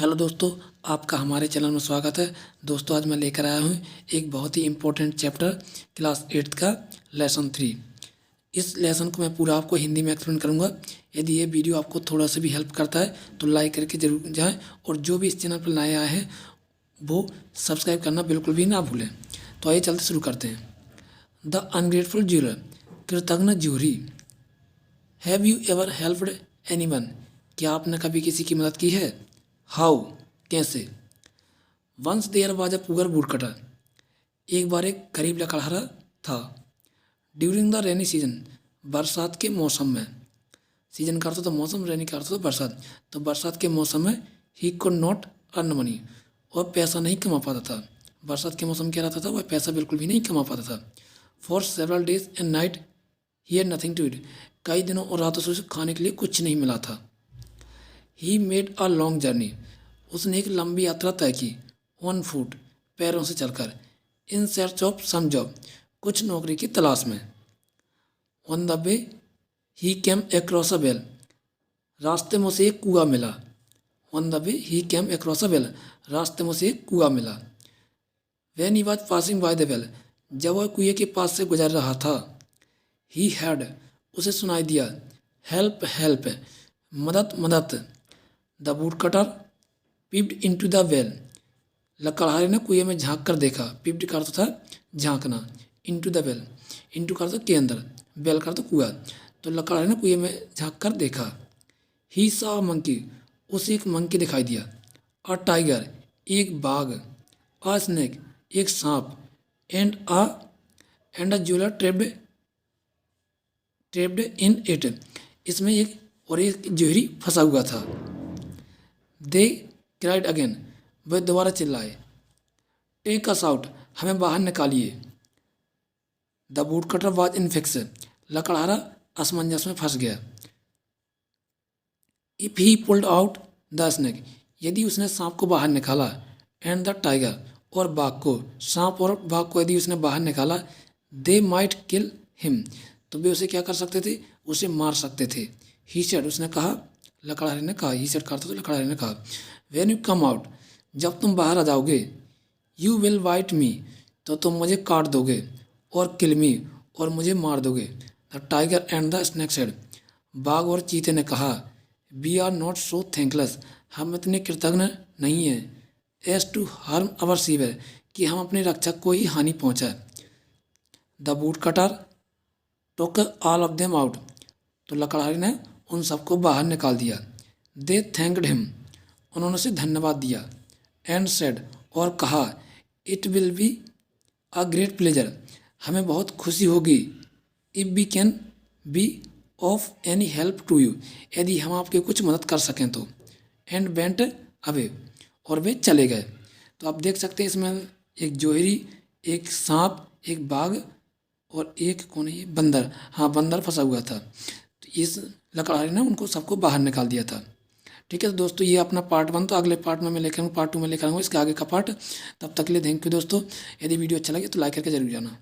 Hello दोस्तों, आपका हमारे चैनल में स्वागत है। दोस्तों आज मैं लेकर आया हूँ एक बहुत ही इम्पोर्टेंट चैप्टर क्लास 8 का लेसन 3। इस लेसन को मैं पूरा आपको हिंदी में एक्सप्लेन करूँगा। यदि ये वीडियो आपको थोड़ा सा भी हेल्प करता है तो लाइक करके जरूर जाएँ, और जो भी इस चैनल पर नए आए हैं वो सब्सक्राइब करना बिल्कुल भी ना भूलें। तो आइए चलते शुरू करते हैं। द अनग्रेटफुल ज्यूरर, कृतज्ञ jury. Have you ever helped anyone, क्या आपने कभी किसी की मदद की है? हाउ, कैसे? Once there was a poor wood cutter, एक बार एक गरीब लकड़हारा था। ड्यूरिंग द रेनी सीजन, बरसात के मौसम में। सीजन का अर्थ होता मौसम, रेनी का अर्थ होता बरसात। तो बरसात के मौसम में he could not earn money, वह पैसा नहीं कमा पाता था। बरसात के मौसम क्या रहता था, वह पैसा बिल्कुल भी नहीं कमा पाता था। For several days and night he had nothing to eat, कई दिनों और रातों से उसे खाने के लिए कुछ नहीं मिला था। He made a long journey, उसने एक लंबी यात्रा तय की। ऑन फुट, पैरों से चलकर। In search of some job, कुछ नौकरी की तलाश में। On the way he came across a well, रास्ते में उसे एक कुआं मिला। On the way he came across a well, रास्ते में उसे एक कुआं मिला। When he was passing by the well, जब वह कुएं के पास से गुजर रहा था। ही हैड, उसे सुनाई दिया। हेल्प हेल्प, मदद मदद। The wood cutter peeped into the well, लकड़हारे ने कुएं में झांक कर देखा। पिप्ड का अर्थ था झांकना। Into the well, into का अर्थ के अंदर, वेल का अर्थ कुआं। तो लकड़हारे ने कुएं में झांक कर देखा। ही सॉ मंकी, उसे एक मंकी दिखाई दिया। अ टाइगर, एक बाघ। अ स्नेक, एक सांप। And a jeweller trapped in it, इसमें एक जोहरी फंसा हुआ था। दे क्राइड अगेन, वे दोबारा चिल्लाए। टेक अस आउट, हमें बाहर निकालिए। The wood cutter was in fix, लकड़हारा असमंजस में फंस गया। If he pulled out the snake, यदि उसने सांप को बाहर निकाला। एंड द टाइगर, और बाघ को, सांप और बाघ को यदि उसने बाहर निकाला। दे माइट किल हिम, तो वे उसे क्या कर सकते थे, उसे मार सकते थे। ही सेड, उसने कहा, लकड़हारे ने कहा। ही सेड करता तो लकड़हारे ने कहा। व्हेन यू कम आउट, जब तुम बाहर आ जाओगे। यू विल वाइट मी, तो तुम मुझे काट दोगे। और किल मी, और मुझे मार दोगे। The tiger and the snake said, बाघ और चीते ने कहा। We are not so thankless, हम इतने कृतज्ञ नहीं हैं। As to harm our saviour, कि हम अपने रक्षक को ही हानि पहुंचाए। The wood cutter took all of them out, तो लकड़हारे ने उन सबको बाहर निकाल दिया। दे थैंक्ड हिम, उन्होंने उसे धन्यवाद दिया। एंड सेड, और कहा, it will be a great pleasure, हमें बहुत खुशी होगी। If we can be of any help to you, यदि हम आपकी कुछ मदद कर सकें तो। एंड वेंट अवे, और वे चले गए। तो आप देख सकते हैं इसमें एक जोहरी, एक सांप, एक बाघ, और एक कौन है ये, बंदर। हाँ, बंदर फंसा हुआ था। तो इस लकड़हारे ने उनको सबको बाहर निकाल दिया था। ठीक है तो दोस्तों, ये अपना पार्ट 1, तो अगले पार्ट में मैं लेकर आऊँगा, पार्ट 2 में लेकर आऊँगा इसके आगे का पार्ट। तब तक के लिए थैंक यू दोस्तों। यदि वीडियो अच्छा लगे तो लाइक करके जरूर जाना।